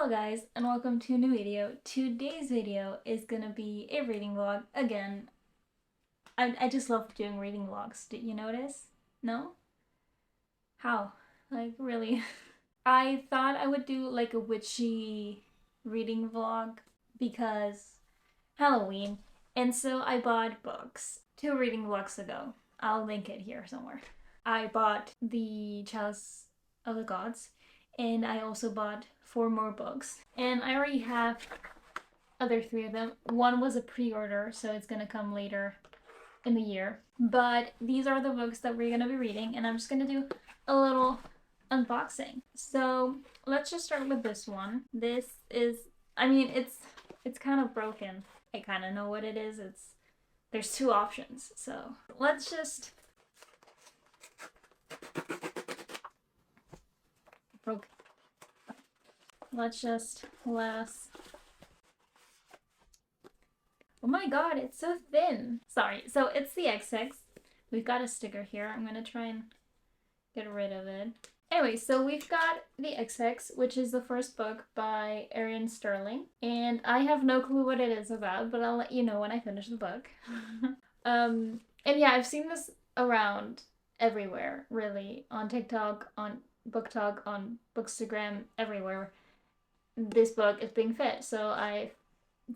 Hello guys, and welcome to a new video. Today's video is gonna be a reading vlog. Again, I just love doing reading vlogs. Did you notice? No? How? Like, really? I thought I would do like a witchy reading vlog because Halloween, and so I bought books 2 reading vlogs ago. I'll link it here somewhere. I bought the Chalice of the Gods, and I also bought 4 more books. And I already have other 3 of them. One was a pre-order, so it's gonna come later in the year. But these are the books that we're gonna be reading, and I'm just gonna do a little unboxing. So let's just start with this one. This is, it's kind of broken. I kind of know what it is. There's 2 options. So let's just let us. Oh my god, it's so thin. Sorry. So it's the Ex Hex. We've got a sticker here. I'm gonna try and get rid of it. Anyway, so we've got the Ex Hex, which is the first book by Arian Sterling. And I have no clue what it is about, but I'll let you know when I finish the book. And yeah, I've seen this around everywhere, really. On TikTok, on BookTok, on Bookstagram, everywhere. This book is being fit, so I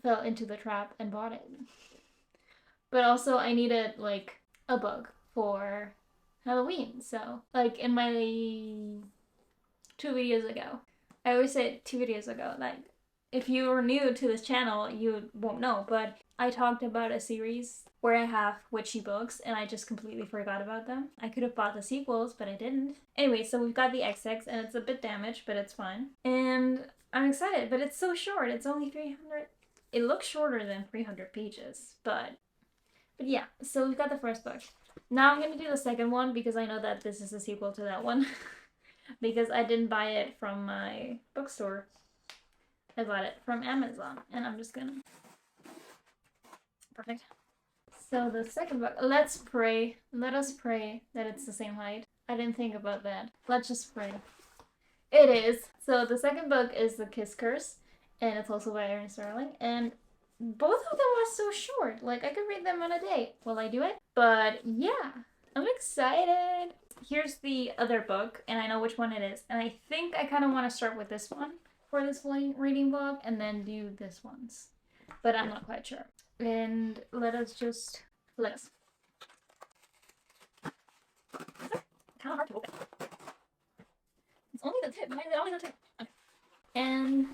fell into the trap and bought it. But also I needed like a book for Halloween, so like in my 2 videos ago, I always say 2 videos ago, like if you are new to this channel you won't know, but I talked about a series where I have witchy books and I just completely forgot about them. I could have bought the sequels, but I didn't. Anyway, so we've got the Ex Hex, and it's a bit damaged, but it's fine. And I'm excited, but it's so short. It's only 300. It looks shorter than 300 pages, but yeah. So we've got the first book. Now I'm gonna do the second one because I know that this is a sequel to that one. Because I didn't buy it from my bookstore. I bought it from Amazon, and I'm just gonna. Perfect. So the second book. Let's pray. Let us pray that it's the same height. I didn't think about that. Let's just pray. It is. So the second book is The Kiss Curse, and it's also by Arian Sterling, and both of them are so short. Like, I could read them on a day. Will I do it? But yeah, I'm excited. Here's the other book, and I know which one it is, and I think I kind of want to start with this one for this reading vlog, and then do this one's, but I'm not quite sure. And let us. Kind of hard to open. It's only the tip. Why is it only the tip? Okay. And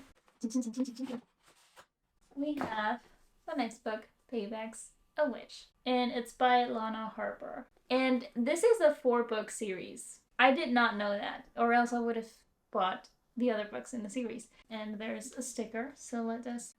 we have the next book, Payback's A Witch. And it's by Lana Harper. And this is a 4-book series. I did not know that, or else I would have bought the other books in the series. And there's a sticker, so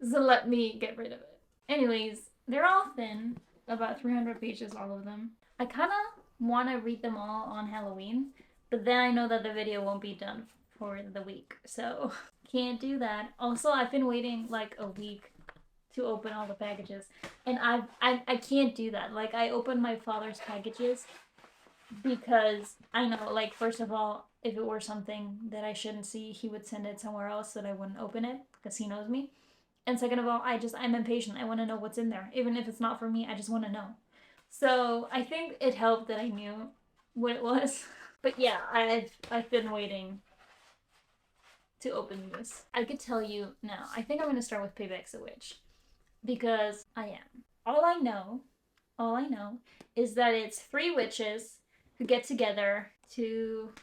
let me get rid of it. Anyways, they're all thin, about 300 pages, all of them. I kind of want to read them all on Halloween, but then I know that the video won't be done for the week, so can't do that. Also, I've been waiting like a week to open all the packages, and I can't do that. Like, I opened my father's packages because I know, like, first of all, if it were something that I shouldn't see, he would send it somewhere else so that I wouldn't open it because he knows me. And second of all, I'm impatient. I want to know what's in there. Even if it's not for me, I just want to know. So I think it helped that I knew what it was. But yeah, I've been waiting to open this. I could tell you now. I think I'm going to start with Payback's A Witch. Because I am. All I know is that it's 3 witches who get together to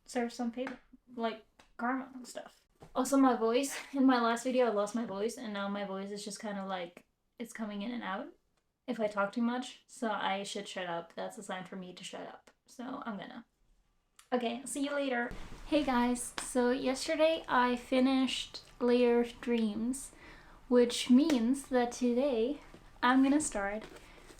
serve some payback. Like karma and stuff. Also, my voice. In my last video, I lost my voice, and now my voice is just kind of like, it's coming in and out if I talk too much. So I should shut up. That's a sign for me to shut up. So I'm gonna. Okay, see you later. Hey guys, so yesterday I finished Layer of Dreams, which means that today I'm gonna start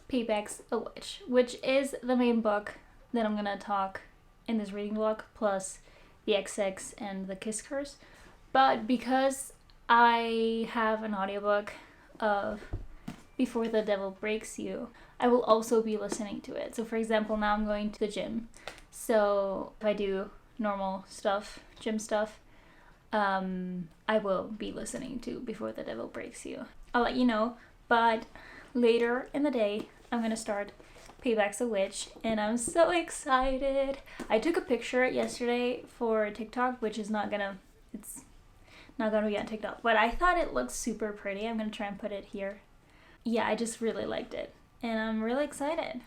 Payback's A Witch, which is the main book that I'm gonna talk in this reading vlog, plus the Ex Hex and the Kiss Curse. But because I have an audiobook of Before the Devil Breaks You, I will also be listening to it. So for example, now I'm going to the gym. So if I do normal stuff, gym stuff, I will be listening to Before the Devil Breaks You. I'll let you know, but later in the day, I'm gonna start Payback's a Witch, and I'm so excited. I took a picture yesterday for TikTok, which is it's not gonna be on TikTok, but I thought it looked super pretty. I'm gonna try and put it here. Yeah, I just really liked it, and I'm really excited.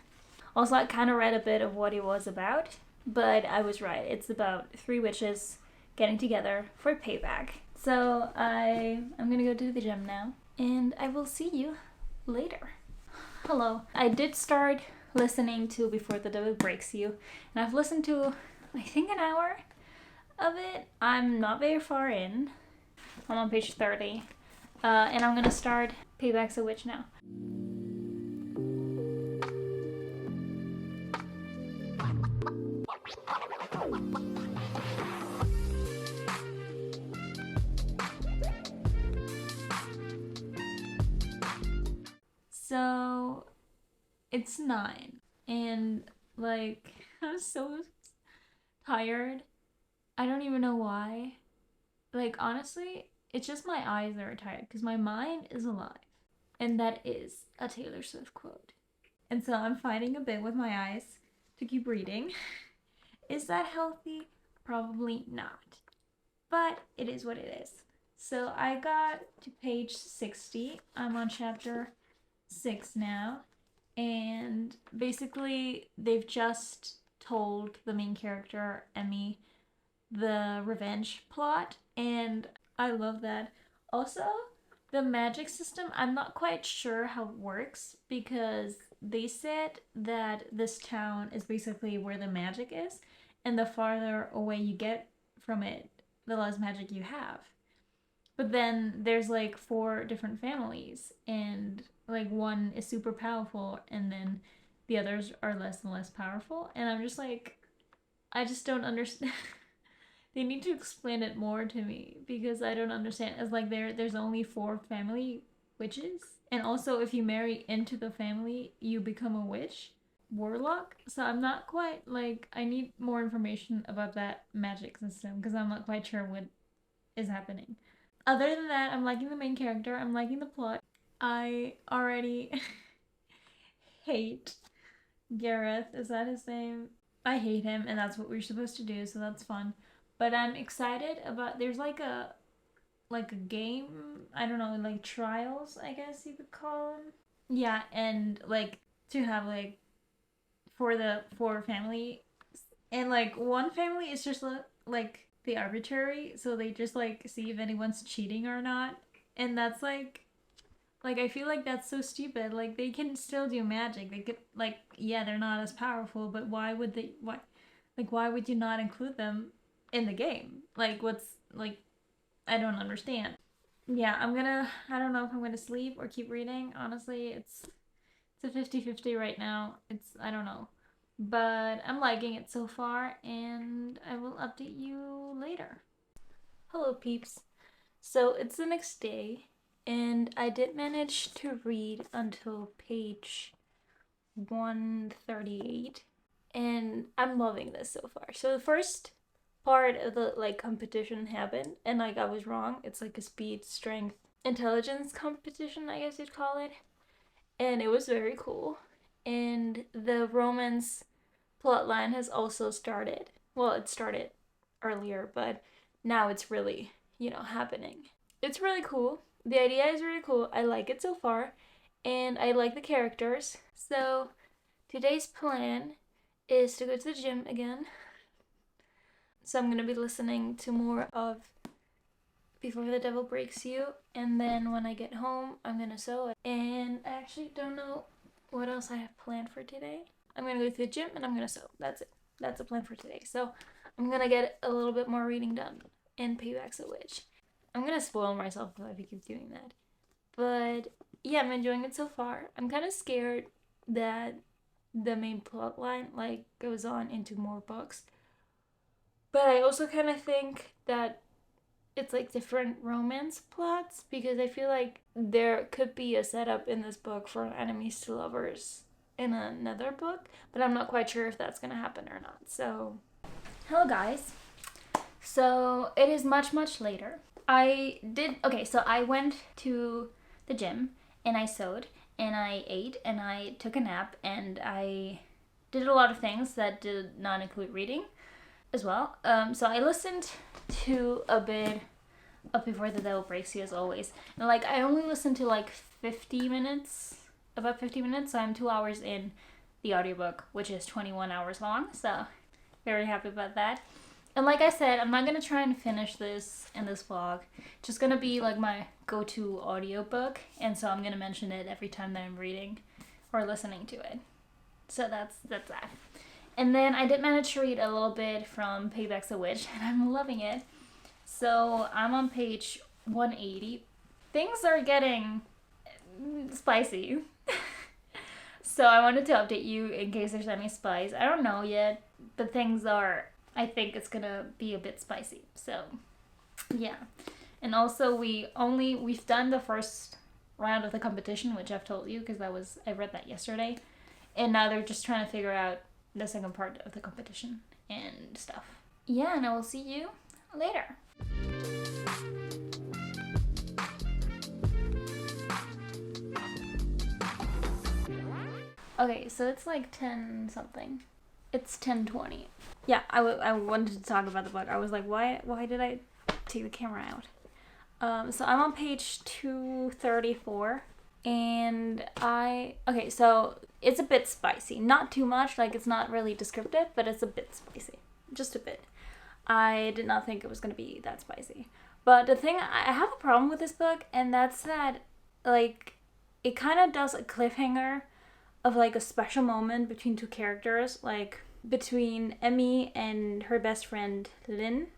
Also, I kind of read a bit of what it was about, but I was right. It's about 3 witches getting together for payback. So I'm gonna go to the gym now, and I will see you later. Hello. I did start listening to Before the Devil Breaks You, and I've listened to, I think, an hour of it. I'm not very far in. I'm on page 30, and I'm gonna start Payback's a Witch now. So it's 9, and like I'm so tired. I don't even know why. Like, honestly, it's just my eyes that are tired because my mind is alive. And that is a Taylor Swift quote. And so I'm fighting a bit with my eyes to keep reading. Is that healthy? Probably not. But it is what it is. So I got to page 60. I'm on chapter 6 now. And basically, they've just told the main character, Emmy, the revenge plot, and I love that. Also, the magic system, I'm not quite sure how it works because they said that this town is basically where the magic is, and the farther away you get from it, the less magic you have. But then there's like 4 different families, and like one is super powerful, and then the others are less and less powerful, and I'm just like, I just don't understand. They need to explain it more to me because I don't understand. It's like there's only 4 family witches, and also if you marry into the family, you become a witch, warlock. So I'm not quite like, I need more information about that magic system because I'm not quite sure what is happening. Other than that, I'm liking the main character. I'm liking the plot. I already hate Gareth. Is that his name? I hate him, and that's what we're supposed to do, so that's fun. But I'm excited about, there's like a game, I don't know, like trials, I guess you could call them. Yeah, and like to have like for the 4 family, and like one family is just like the arbitrary, so they just like see if anyone's cheating or not, and that's like I feel like that's so stupid. Like they can still do magic. They could, like, yeah, they're not as powerful, but why would you not include them in the game? Like what's like, I don't understand. Yeah, I don't know if I'm gonna sleep or keep reading. Honestly, it's a 50-50 right now. I don't know. But I'm liking it so far, and I will update you later. Hello, peeps. So it's the next day, and I did manage to read until page 138, and I'm loving this so far. So the first part of the like competition happened, and like I was wrong. It's like a speed, strength, intelligence competition, I guess you'd call it. And it was very cool. And the romance plotline has also started. Well, it started earlier, but now it's really, happening. It's really cool. The idea is really cool. I like it so far, and I like the characters. So, today's plan is to go to the gym again. So, I'm going to be listening to more of Before the Devil Breaks You, and then when I get home, I'm going to sew it. And I actually don't know what else I have planned for today. I'm going to go to the gym and I'm going to sew. That's it. That's the plan for today. So, I'm going to get a little bit more reading done and Payback's a Witch. I'm going to spoil myself if I keep doing that. But yeah, I'm enjoying it so far. I'm kind of scared that the main plot line like goes on into more books. But I also kind of think that it's like different romance plots because I feel like there could be a setup in this book for enemies to lovers in another book, but I'm not quite sure if that's going to happen or not. So, hello guys. So it is much, much later. So I went to the gym and I sewed and I ate and I took a nap and I did a lot of things that did not include reading as well. So I listened to a bit of Before the Devil Breaks You as always. And like I only listened to like 50 minutes, about 50 minutes, so I'm 2 hours in the audiobook, which is 21 hours long, so very happy about that. And like I said, I'm not going to try and finish this in this vlog. It's just going to be like my go-to audiobook, and so I'm going to mention it every time that I'm reading or listening to it. So that's that. And then I did manage to read a little bit from Payback's a Witch, and I'm loving it. So I'm on page 180. Things are getting spicy. So I wanted to update you in case there's any spice. I don't know yet, but I think it's gonna be a bit spicy. So yeah. And also we've done the first round of the competition, which I've told you because I read that yesterday. And now they're just trying to figure out the second part of the competition and stuff. Yeah, and I will see you later. Okay, so it's like 10 something. It's 10:20. Yeah, I wanted to talk about the book. I was like, why did I take the camera out? So I'm on page 234. And so it's a bit spicy. Not too much, like it's not really descriptive, but it's a bit spicy. Just a bit. I did not think it was going to be that spicy. But the thing, I have a problem with this book, and that's that, like, it kind of does a cliffhanger of, like, a special moment between two characters, like, between Emmy and her best friend, Lynn.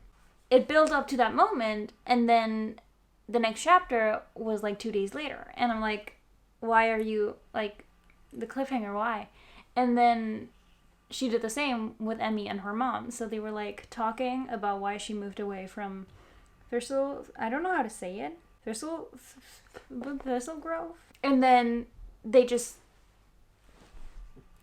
It built up to that moment, and then the next chapter was, like, 2 days later. And I'm like, why are you, like, the cliffhanger, why? And then she did the same with Emmy and her mom. So they were, like, talking about why she moved away from Thistle... I don't know how to say it. Thistle Grove? And then they just...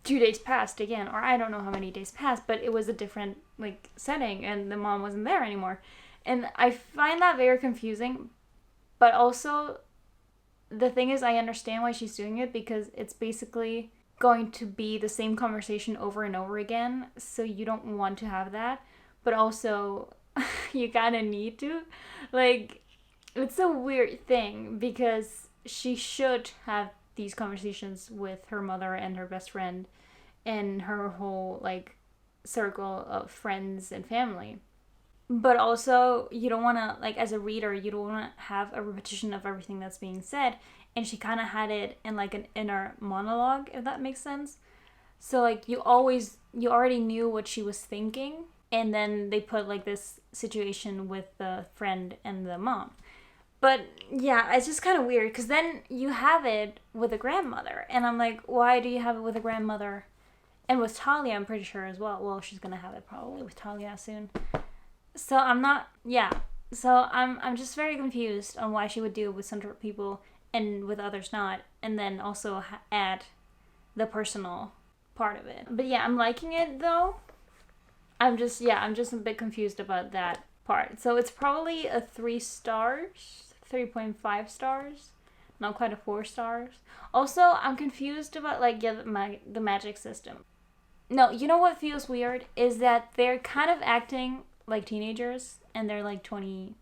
2 days passed again. Or I don't know how many days passed, but it was a different, like, setting. And the mom wasn't there anymore. And I find that very confusing. But also, the thing is, I understand why she's doing it, because it's basically going to be the same conversation over and over again, so you don't want to have that, but also you kind of need to. Like, it's a weird thing, because she should have these conversations with her mother and her best friend and her whole, like, circle of friends and family. But also, you don't want to, like, as a reader, you don't want to have a repetition of everything that's being said. And she kind of had it in, like, an inner monologue, if that makes sense. So, like, you already knew what she was thinking. And then they put, like, this situation with the friend and the mom. But, yeah, it's just kind of weird. Because then you have it with a grandmother. And I'm like, why do you have it with a grandmother? And with Talia, I'm pretty sure as well. Well, she's going to have it probably with Talia soon. So I'm just very confused on why she would do it with some people and with others not, and then also add the personal part of it. But yeah, I'm liking it though. I'm just a bit confused about that part. So it's probably a 3 stars, 3.5 stars, not quite a 4 stars. Also, I'm confused about, like, the magic system. No, you know what feels weird is that they're kind of acting like teenagers, and they're like 20.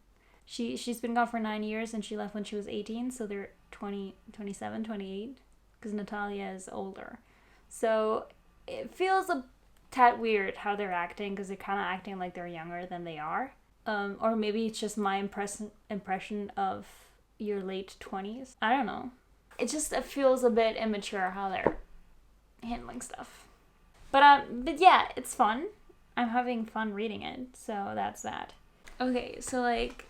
She's been gone for 9 years, and she left when she was 18, so they're 20, 27, 28, because Natalia is older. So it feels a tad weird how they're acting, because they're kind of acting like they're younger than they are. Or maybe it's just my impression of your late 20s. I don't know. It feels a bit immature how they're handling stuff. But yeah, it's fun. I'm having fun reading it, so that's that. Okay, so, like,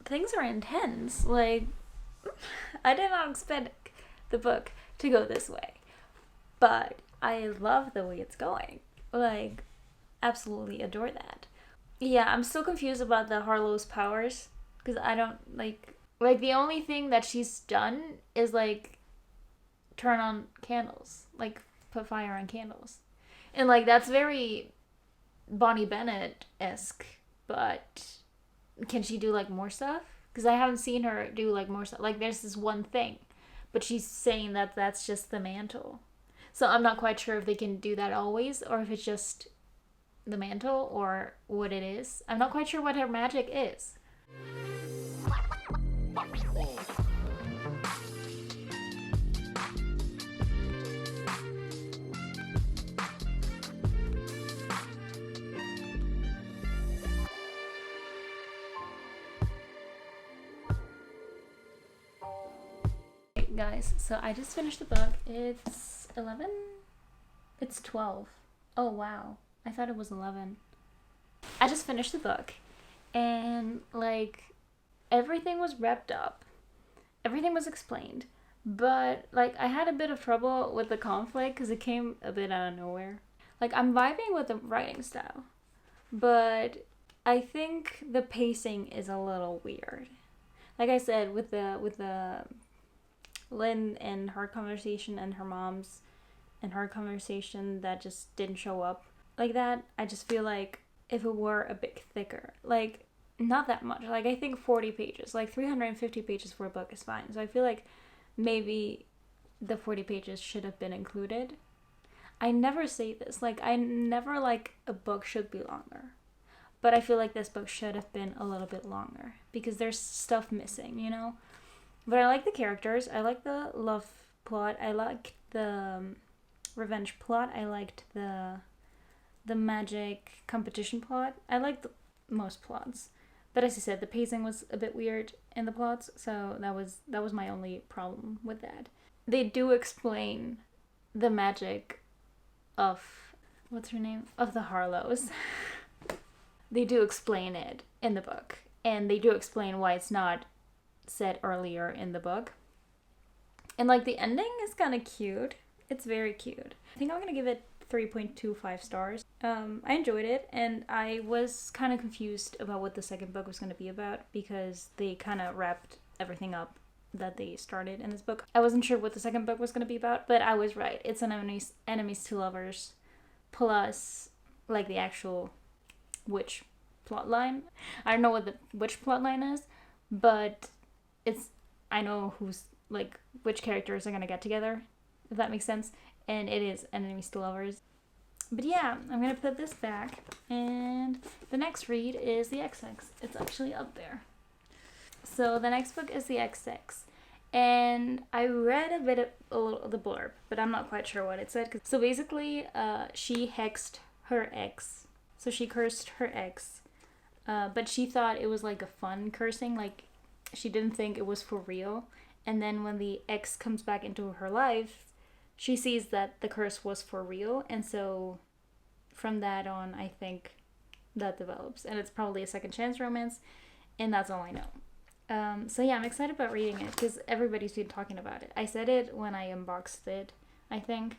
things are intense. Like, I did not expect the book to go this way, but I love the way it's going. Like, absolutely adore that. Yeah, I'm still confused about the Harlow's powers, because I don't, like, the only thing that she's done is, like, turn on candles. Like, put fire on candles. And, like, that's very Bonnie Bennett-esque. but can she do like more stuff? Because I haven't seen her do like more stuff. Like there's this one thing, but she's saying that that's just the mantle. So I'm not quite sure if they can do that always, or if it's just the mantle, or what it is. I'm not quite sure what her magic is. Guys, so I just finished the book. It's 11? It's 12. Oh wow, I thought it was 11. I just finished the book, and like everything was wrapped up, everything was explained, but like I had a bit of trouble with the conflict because it came a bit out of nowhere. Like I'm vibing with the writing style, but I think the pacing is a little weird. Like I said, with the Lynn and her conversation and her mom's and her conversation that just didn't show up like that. I just feel like if it were a bit thicker, like not that much, like I think 40 pages, like 350 pages for a book is fine. So I feel like maybe the 40 pages should have been included. I never say this, like I never like a book should be longer, but I feel like this book should have been a little bit longer because there's stuff missing, you know? But I like the characters. I like the love plot. I like the revenge plot. I liked the magic competition plot. I liked most plots. But as I said, the pacing was a bit weird in the plots, so that was my only problem with that. They do explain the magic of what's her name? Of the Harlows. They do explain it in the book. And they do explain why it's not said earlier in the book. And like the ending is kind of cute. It's very cute. I think I'm gonna give it 3.25 stars. I enjoyed it, and I was kind of confused about what the second book was going to be about because they kind of wrapped everything up that they started in this book. I wasn't sure what the second book was going to be about, but I was right. It's an enemies to lovers plus like the actual witch plot line. I don't know what the witch plot line is, but I know who's like which characters are gonna get together, if that makes sense, and it is enemies to lovers. But yeah, I'm gonna put this back, and the next read is the Ex Hex. It's actually up there. So the next book is the Ex Hex, and I read a little of the blurb, but I'm not quite sure what it said. So basically, she hexed her ex, so she cursed her ex, but she thought it was like a fun cursing, like she didn't think it was for real. And then when the ex comes back into her life, she sees that the curse was for real. And so from that on, I think that develops. And it's probably a second chance romance. And that's all I know. So yeah, I'm excited about reading it because everybody's been talking about it. I said it when I unboxed it, I think,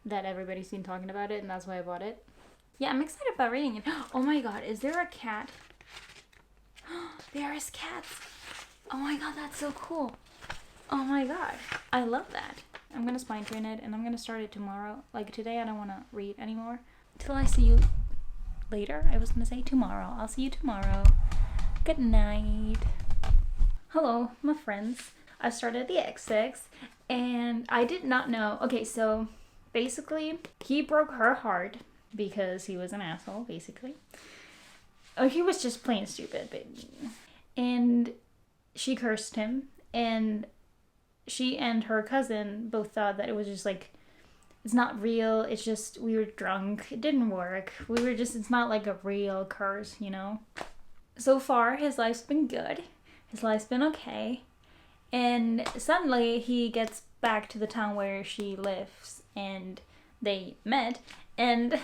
that everybody's been talking about it. And that's why I bought it. Yeah, I'm excited about reading it. Oh my god, is there a cat? There is cats. Oh my god, that's so cool. Oh my god, I love that. I'm gonna spine train it and I'm gonna start it tomorrow. Like today I don't wanna read anymore. Till I see you later. I was gonna say tomorrow. I'll see you tomorrow. Good night. Hello, my friends. I started the Ex Hex and I did not know. Okay, so basically he broke her heart because he was an asshole, basically. Oh, he was just plain stupid, but... And she cursed him, and she and her cousin both thought that it was just like, it's not real, it's just, we were drunk, it didn't work, it's not like a real curse, you know? So far, his life's been good, his life's been okay, and suddenly he gets back to the town where she lives, and they met, and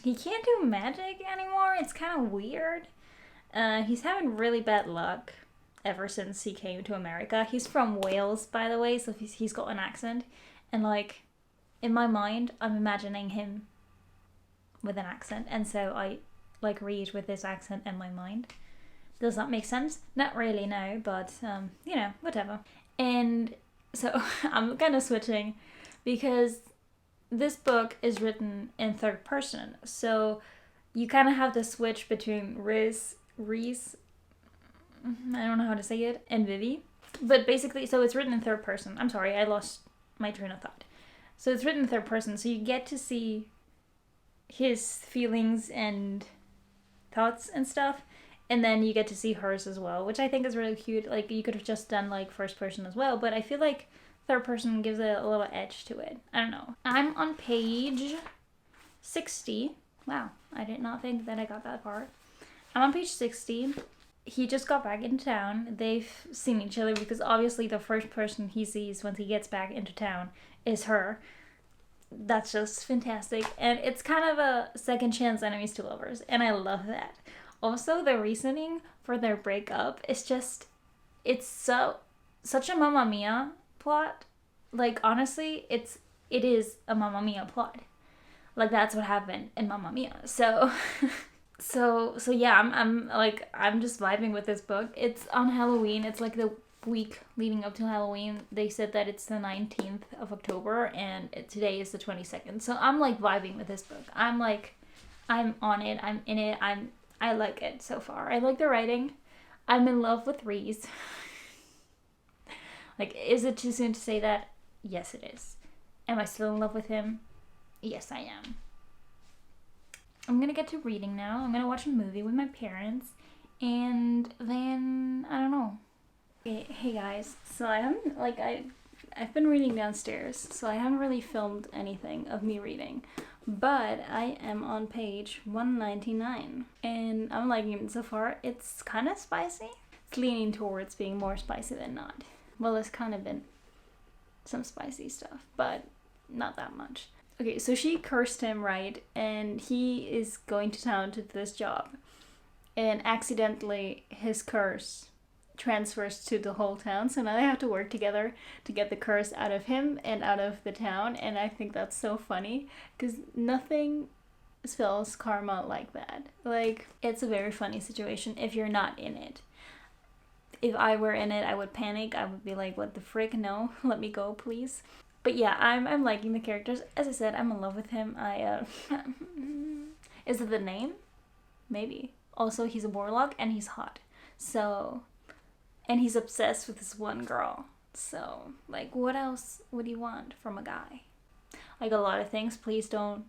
he can't do magic anymore, it's kind of weird. He's having really bad luck ever since he came to America. He's from Wales, by the way, so he's got an accent. And, like, in my mind, I'm imagining him with an accent. And so I, like, read with this accent in my mind. Does that make sense? Not really, no, but, you know, whatever. And so I'm kind of switching because this book is written in third person. So you kind of have to switch between Reese, I don't know how to say it, and Vivi. But basically, so it's written in third person. I'm sorry, I lost my train of thought. So it's written in third person, so you get to see his feelings and thoughts and stuff, and then you get to see hers as well, which I think is really cute. Like, you could have just done like first person as well, but I feel like third person gives it a little edge to it. I don't know. I'm on page 60. Wow, I did not think that I got that far. I'm on page 60. He just got back into town. They've seen each other because obviously the first person he sees when he gets back into town is her. That's just fantastic. And it's kind of a second chance enemies to lovers, and I love that. Also, the reasoning for their breakup is just, it's such a Mamma Mia plot. Like, honestly, it is a Mamma Mia plot. Like, that's what happened in Mamma Mia. So So yeah, I'm just vibing with this book. It's on Halloween. It's like the week leading up to Halloween. They said that it's the 19th of October and today is the 22nd. So I'm like vibing with this book. I'm on it. I'm in it. I like it so far. I like the writing. I'm in love with Reese. Like, is it too soon to say that? Yes, it is. Am I still in love with him? Yes, I am. I'm gonna get to reading now. I'm gonna watch a movie with my parents, and then I don't know. Hey guys, so I've been reading downstairs, so I haven't really filmed anything of me reading, but I am on page 199, and I'm liking it so far. It's kind of spicy. It's leaning towards being more spicy than not. Well, there's kind of been some spicy stuff, but not that much. Okay, so she cursed him, right? And he is going to town to this job. And accidentally, his curse transfers to the whole town. So now they have to work together to get the curse out of him and out of the town. And I think that's so funny. Because nothing spells karma like that. Like, it's a very funny situation if you're not in it. If I were in it, I would panic. I would be like, what the frick? No, let me go, please. But yeah, I'm liking the characters. As I said, I'm in love with him. Is it the name? Maybe. Also, he's a warlock and he's hot. So, and he's obsessed with this one girl. So, like, what else would you want from a guy? Like, a lot of things. Please don't.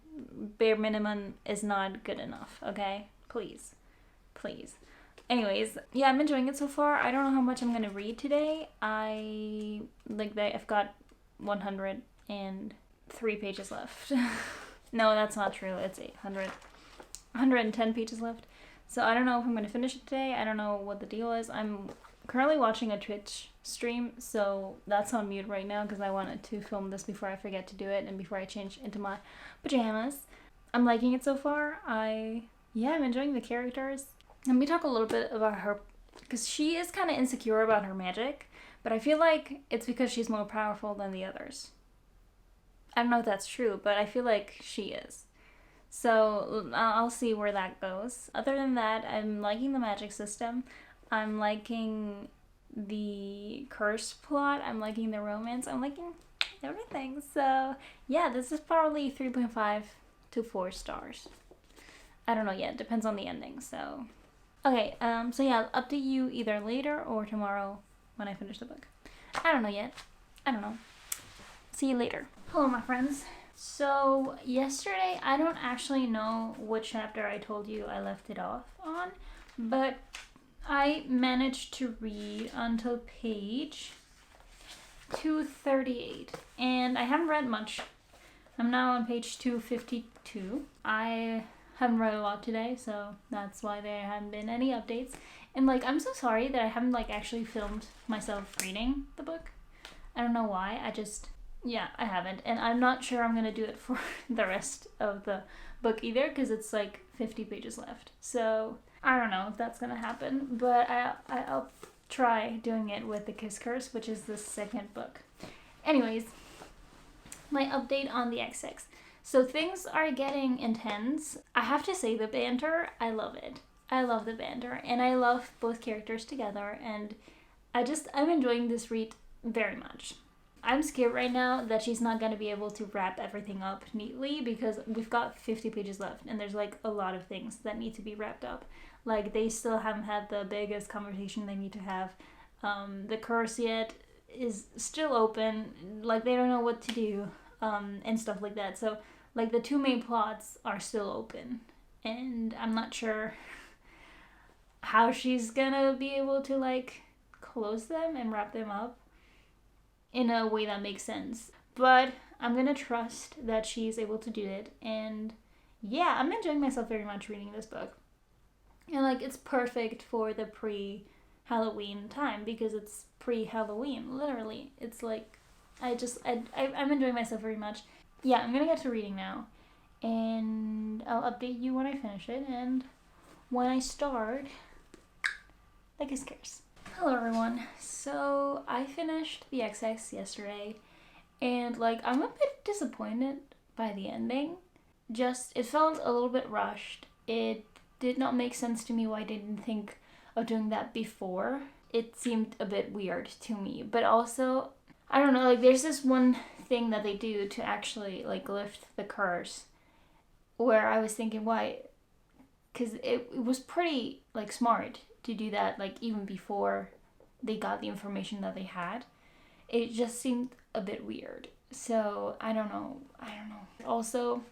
Bare minimum is not good enough, okay? Please. Please. Anyways, yeah, I'm enjoying it so far. I don't know how much I'm gonna read today. I've got 103 pages left. No, that's not true. It's 110 pages left. So I don't know if I'm going to finish it today. I don't know what the deal is. I'm currently watching a Twitch stream, so that's on mute right now because I wanted to film this before I forget to do it and before I change into my pajamas. I'm liking it so far. I'm enjoying the characters. Let me talk a little bit about her because she is kind of insecure about her magic. But I feel like it's because she's more powerful than the others. I don't know if that's true, but I feel like she is. So I'll see where that goes. Other than that, I'm liking the magic system. I'm liking the curse plot. I'm liking the romance. I'm liking everything. So yeah, this is probably 3.5 to 4 stars. I don't know yet. Depends on the ending. So okay. So yeah, I'll update you either later or tomorrow when I finish the book. I don't know yet. I don't know. See you later. Hello, my friends. So, yesterday, I don't actually know what chapter I told you I left it off on, but I managed to read until page 238, and I haven't read much. I'm now on page 252. I haven't read a lot today, so that's why there haven't been any updates. And, like, I'm so sorry that I haven't, like, actually filmed myself reading the book. I don't know why. I haven't. And I'm not sure I'm going to do it for the rest of the book either, because it's, like, 50 pages left. So, I don't know if that's going to happen. But I'll try doing it with The Kiss Curse, which is the second book. Anyways, my update on the Ex Hex. So, things are getting intense. I have to say, the banter, I love it. I love the banter, and I love both characters together, and I'm enjoying this read very much. I'm scared right now that she's not gonna be able to wrap everything up neatly because we've got 50 pages left and there's like a lot of things that need to be wrapped up. Like they still haven't had the biggest conversation they need to have. The curse yet is still open. Like they don't know what to do, and stuff like that. So like the two main plots are still open, and I'm not sure how she's gonna be able to like close them and wrap them up in a way that makes sense. But I'm gonna trust that she's able to do it, and yeah, I'm enjoying myself very much reading this book. And like it's perfect for the pre-Halloween time because it's pre-Halloween, literally. It's like I'm enjoying myself very much. Yeah, I'm gonna get to reading now, and I'll update you when I finish it and when I start the Kiss Cares. Hello everyone. So I finished the Ex Hex yesterday, and like I'm a bit disappointed by the ending. Just it felt a little bit rushed. It did not make sense to me why I didn't think of doing that before. It seemed a bit weird to me, but also I don't know, like there's this one thing that they do to actually like lift the curse where I was thinking why, because it was pretty like smart to do that like even before they got the information that they had. It just seemed a bit weird. So I don't know. Also,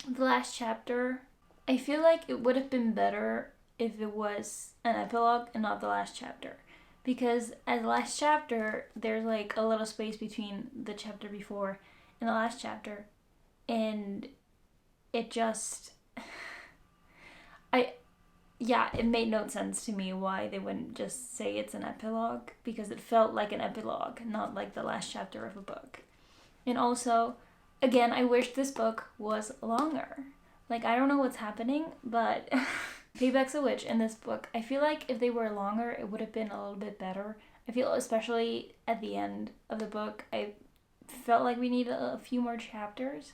the last chapter, I feel like it would have been better if it was an epilogue and not the last chapter. Because at the last chapter, there's like a little space between the chapter before and the last chapter. And it just... it made no sense to me why they wouldn't just say it's an epilogue, because it felt like an epilogue, not like the last chapter of a book. And also, again, I wish this book was longer. Like, I don't know what's happening, but Payback's a Witch in this book, I feel like if they were longer, it would have been a little bit better. I feel especially at the end of the book, I felt like we needed a few more chapters.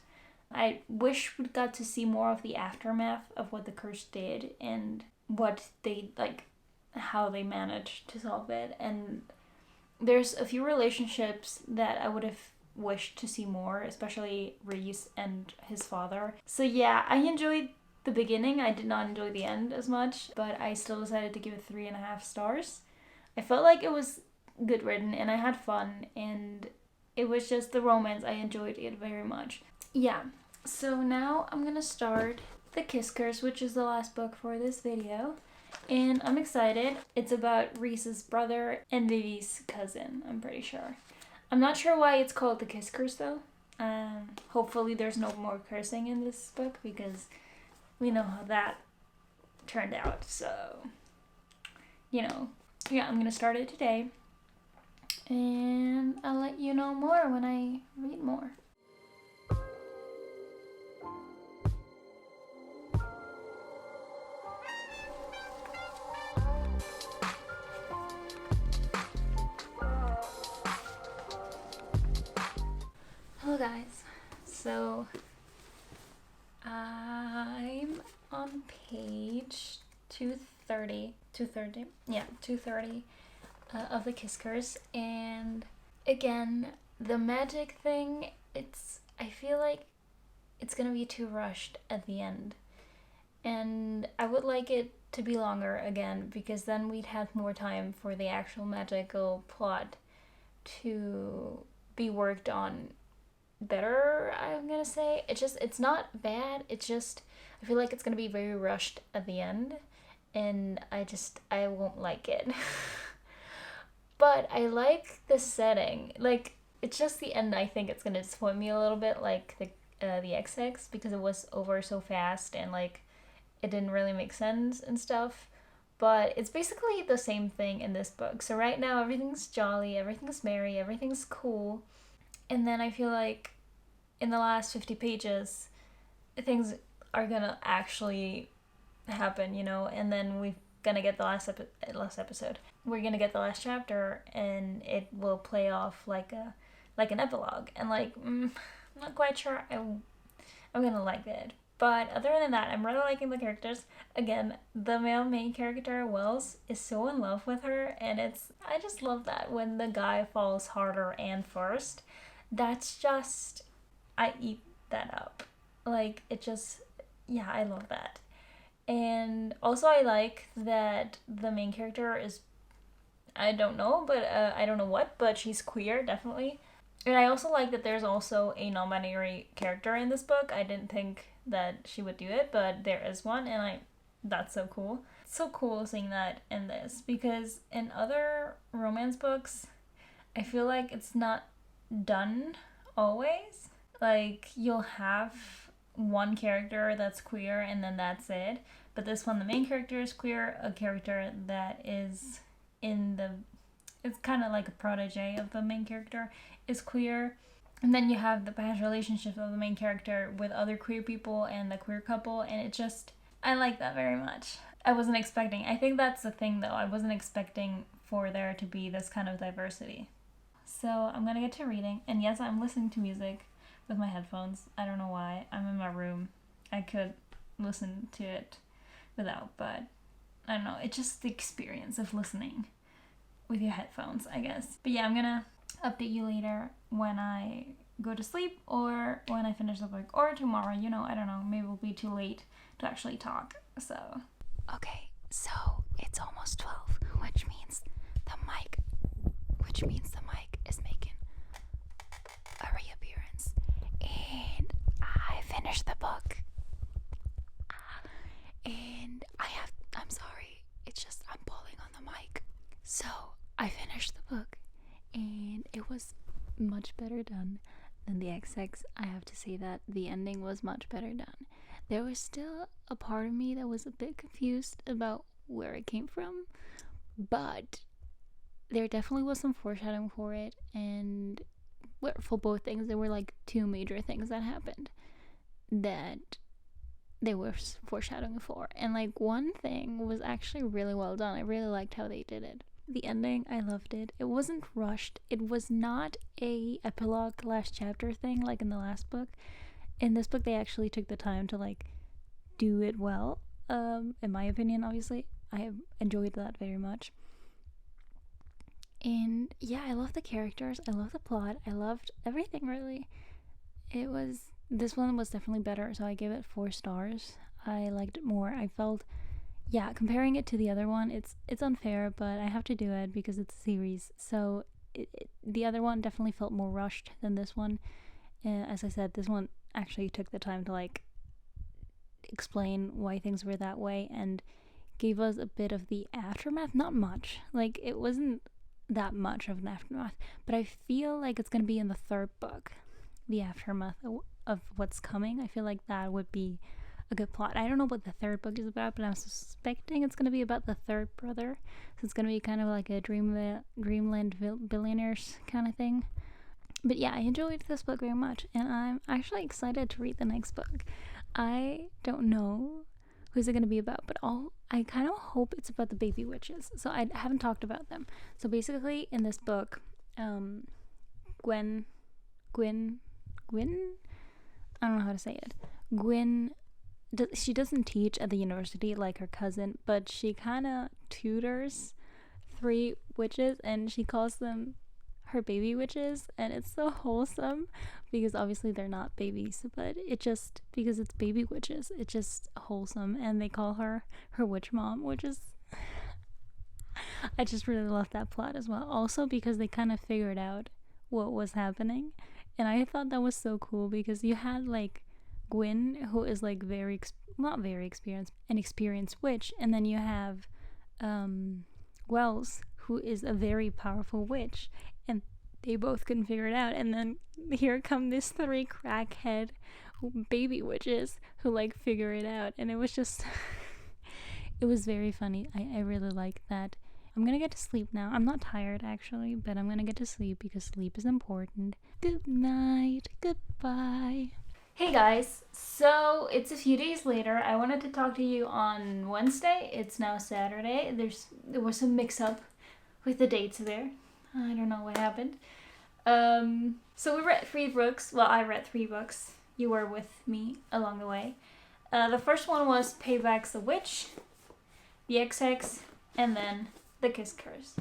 I wish we got to see more of the aftermath of what the curse did and what they, like, how they managed to solve it. And there's a few relationships that I would have wished to see more, especially Reese and his father. So yeah, I enjoyed the beginning. I did not enjoy the end as much, but I still decided to give it 3.5 stars. I felt like it was good written and I had fun, and it was just the romance. I enjoyed it very much. Yeah, so now I'm gonna start The Kiss Curse, which is the last book for this video. And I'm excited. It's about Reese's brother and Vivi's cousin, I'm pretty sure. I'm not sure why it's called The Kiss Curse though. Hopefully there's no more cursing in this book because we know how that turned out. So, yeah, I'm gonna start it today. And I'll let you know more when I read more. Hello guys, so I'm on page 230 of The Kiss Curse, and again, the magic thing, I feel like it's gonna be too rushed at the end, and I would like it to be longer again, because then we'd have more time for the actual magical plot to be worked on better, I'm gonna say. It's not bad, it's just I feel like it's gonna be very rushed at the end, and I won't like it. But I like the setting. Like, it's just the end, I think it's gonna disappoint me a little bit, like the Ex Hex, because it was over so fast and like it didn't really make sense and stuff. But it's basically the same thing in this book. So right now everything's jolly, everything's merry, everything's cool. And then I feel like in the last 50 pages, things are gonna actually happen, and then we're gonna get the last episode. We're gonna get the last chapter, and it will play off like an epilogue. And I'm not quite sure I'm gonna like it. But other than that, I'm really liking the characters. Again, the male main character, Wells, is so in love with her, and I just love that when the guy falls harder and first. That's just, I eat that up. Like, it just, yeah, I love that. And also, I like that the main character is, I don't know, but I don't know what, but she's queer, definitely. And I also like that there's also a non-binary character in this book. I didn't think that she would do it, but there is one, and that's so cool. It's so cool seeing that in this, because in other romance books, I feel like it's not done always. Like, you'll have one character that's queer and then that's it. But this one, the main character is queer, a character that is in the, it's kind of like a protege of the main character, is queer. And then you have the past relationship of the main character with other queer people and the queer couple, and it just, I like that very much. I wasn't expecting, I think that's the thing though, I wasn't expecting for there to be this kind of diversity. So I'm gonna get to reading, and yes, I'm listening to music with my headphones. I don't know why. I'm in my room. I could listen to it without, but I don't know. It's just the experience of listening with your headphones, I guess. But yeah, I'm gonna update you later when I go to sleep or when I finish the book, or tomorrow, you know, I don't know. Maybe it'll be too late to actually talk. So. Okay, so it's almost 12, which means the mic is making a reappearance. And I finished the book. And I'm sorry, it's just I'm pulling on the mic. So I finished the book, and it was much better done than the Ex Hex. I have to say that the ending was much better done. There was still a part of me that was a bit confused about where it came from, but there definitely was some foreshadowing for it, and for both things, there were like two major things that happened that they were foreshadowing for. And like one thing was actually really well done. I really liked how they did it. The ending, I loved it. It wasn't rushed. It was not a epilogue last chapter thing like in the last book. In this book, they actually took the time to like do it well. In my opinion, obviously, I have enjoyed that very much. And yeah, I love the characters. I love the plot. I loved everything really. This one was definitely better, so I gave it 4 stars. I liked it more. I felt, yeah, comparing it to the other one, it's unfair, but I have to do it because it's a series. So the other one definitely felt more rushed than this one. As I said, this one actually took the time to like explain why things were that way and gave us a bit of the aftermath. Not much. Like, it wasn't that much of an aftermath, but I feel like it's going to be in the 3rd book, the aftermath of what's coming. I feel like that would be a good plot. I don't know what the 3rd book is about, but I'm suspecting it's going to be about the 3rd brother. So it's going to be kind of like a Dreamland Billionaires kind of thing. But yeah, I enjoyed this book very much, and I'm actually excited to read the next book. I don't know who's it going to be about, but I kind of hope it's about the baby witches. So I haven't talked about them. So basically, in this book, Gwen, I don't know how to say it. Gwen, she doesn't teach at the university like her cousin, but she kind of tutors 3 witches, and she calls them her baby witches, and it's so wholesome because obviously they're not babies, but it just, because it's baby witches, it's just wholesome. And they call her witch mom, which is I just really love that plot as well, also because they kind of figured out what was happening, and I thought that was so cool because you had like Gwyn, who is like not very experienced, an experienced witch, and then you have Wells, who is a very powerful witch, and they both couldn't figure it out. And then here come these 3 crackhead baby witches who like figure it out, and it was just it was very funny. I really like that. I'm gonna get to sleep now. I'm not tired actually, but I'm gonna get to sleep because sleep is important. Good night. Goodbye. Hey guys, so it's a few days later. I wanted to talk to you on Wednesday. It's now Saturday. There was some mix-up with the dates there. I don't know what happened. So we read 3 books. Well, I read 3 books. You were with me along the way. The first one was Payback's the Witch, the Ex Hex, and then the Kiss Curse.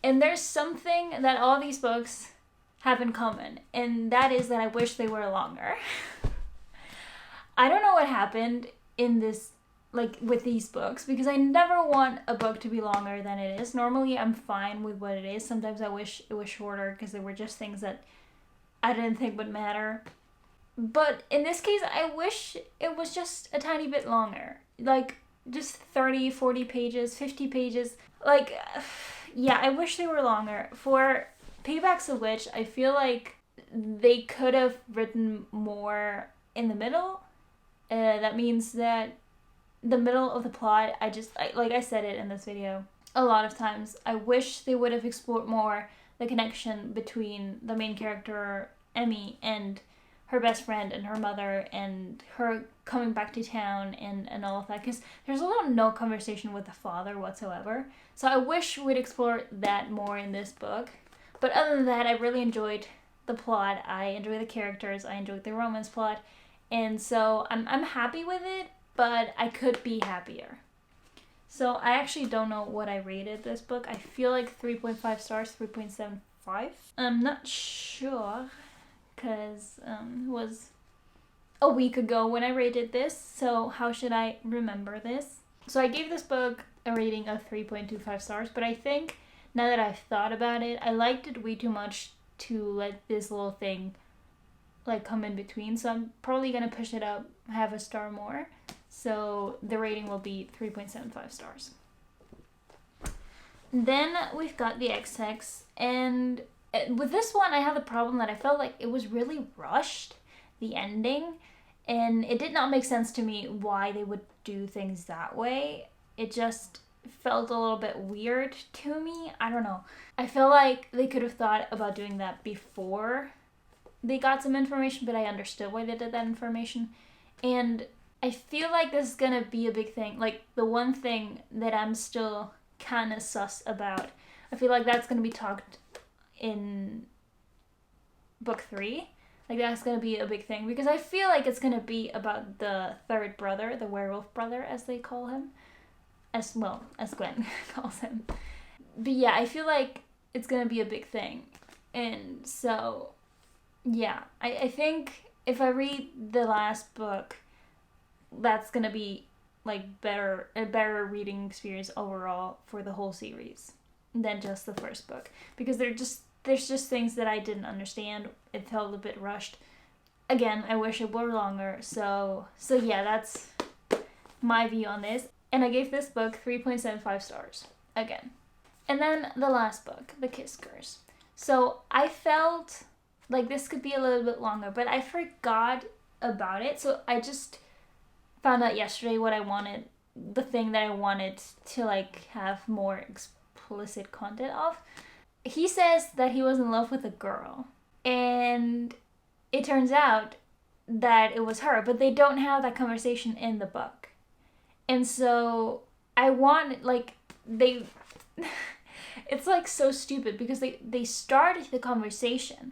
And there's something that all these books have in common, and that is that I wish they were longer. I don't know what happened in this, like, with these books, because I never want a book to be longer than it is. Normally, I'm fine with what it is. Sometimes I wish it was shorter, because there were just things that I didn't think would matter. But in this case, I wish it was just a tiny bit longer. Like, just 30, 40 pages, 50 pages. Like, yeah, I wish they were longer. For Payback's a Witch, I feel like they could have written more in the middle. That means that the middle of the plot, like I said it in this video a lot of times, I wish they would have explored more the connection between the main character, Emmy, and her best friend and her mother, and her coming back to town and all of that, because there's a little no conversation with the father whatsoever. So I wish we'd explore that more in this book. But other than that, I really enjoyed the plot. I enjoyed the characters. I enjoyed the romance plot. And so I'm happy with it, but I could be happier. So I actually don't know what I rated this book. I feel like 3.5 stars, 3.75. I'm not sure, because it was a week ago when I rated this, so how should I remember this? So I gave this book a rating of 3.25 stars, but I think now that I've thought about it, I liked it way too much to let this little thing like come in between, so I'm probably gonna push it up half a star more. So the rating will be 3.75 stars. Then we've got the Ex Hex, and with this one I had the problem that I felt like it was really rushed, the ending, and it did not make sense to me why they would do things that way. It just felt a little bit weird to me. I don't know. I feel like they could have thought about doing that before they got some information, but I understood why they did that information. And I feel like this is gonna be a big thing. Like, the one thing that I'm still kind of sus about, I feel like that's gonna be talked in book 3. Like, that's gonna be a big thing, because I feel like it's gonna be about the third brother, the werewolf brother, as they call him. As Gwen calls him. But yeah, I feel like it's gonna be a big thing. And so, yeah, I think if I read the last book, that's gonna be like a better reading experience overall for the whole series than just the first book, because there's just things that I didn't understand. It felt a bit rushed. Again, I wish it were longer. So yeah, that's my view on this. And I gave this book 3.75 stars again. And then the last book, The Kiss Curse. So I felt like this could be a little bit longer, but I forgot about it. So I just found out yesterday what I wanted, the thing that I wanted to like have more explicit content of. He says that he was in love with a girl, and it turns out that it was her, but they don't have that conversation in the book. And so I want, like, it's like so stupid, because they started the conversation,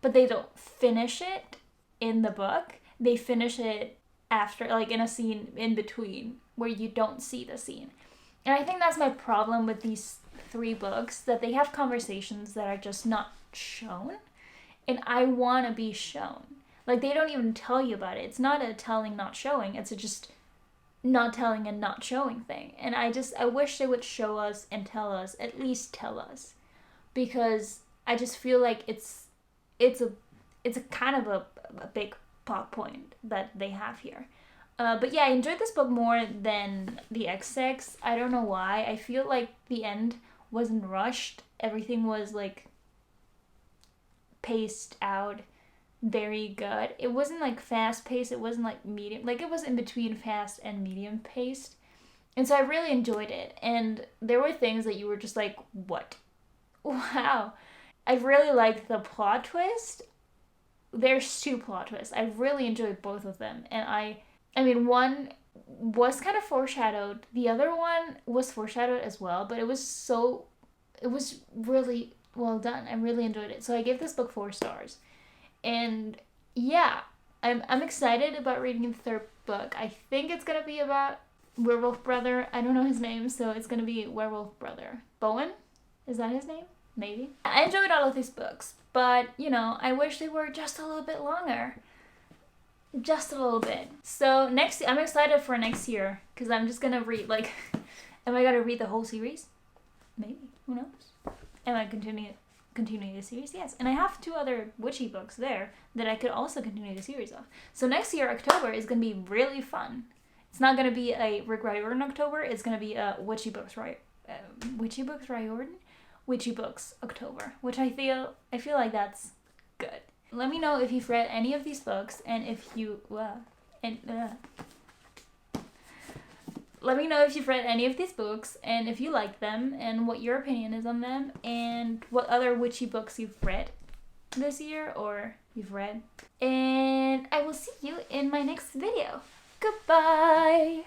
but they don't finish it in the book. They finish it after, like, in a scene in between where you don't see the scene. And I think that's my problem with these 3 books, that they have conversations that are just not shown, and I want to be shown. Like, they don't even tell you about it. It's not a telling, not showing. It's a just not telling and not showing thing. And I wish they would show us and tell us, at least tell us, because I just feel like it's a kind of a big plot point that they have here. But yeah, I enjoyed this book more than the Ex Hex. I don't know why. I feel like the end wasn't rushed. Everything was like paced out very good. It wasn't like fast paced, it wasn't like medium, like it was in between fast and medium paced. And so I really enjoyed it. And there were things that you were just like, what? Wow. I really liked the plot twist. There's 2 plot twists. I really enjoyed both of them. And I mean, one was kind of foreshadowed. The other one was foreshadowed as well, but it was really well done. I really enjoyed it. So I gave this book 4 stars. And yeah, I'm excited about reading the book. I think it's gonna be about Werewolf Brother. I don't know his name, so it's gonna be Werewolf Brother. Bowen? Is that his name? Maybe. I enjoyed all of these books, but, you know, I wish they were just a little bit longer. Just a little bit. So I'm excited for next year, because I'm just gonna read, like, am I gonna read the whole series? Maybe. Who knows? Am I continuing the series? Yes. And I have 2 other witchy books there that I could also continue the series of. So next year, October, is going to be really fun. It's not going to be a Rick Riordan October. It's going to be a Witchy Books Riordan? Witchy Books October, which I feel like that's good. Let me know if you've read any of these books, and if you... Let me know if you've read any of these books, and if you like them, and what your opinion is on them, and what other witchy books you've read this year, or you've read. And I will see you in my next video. Goodbye!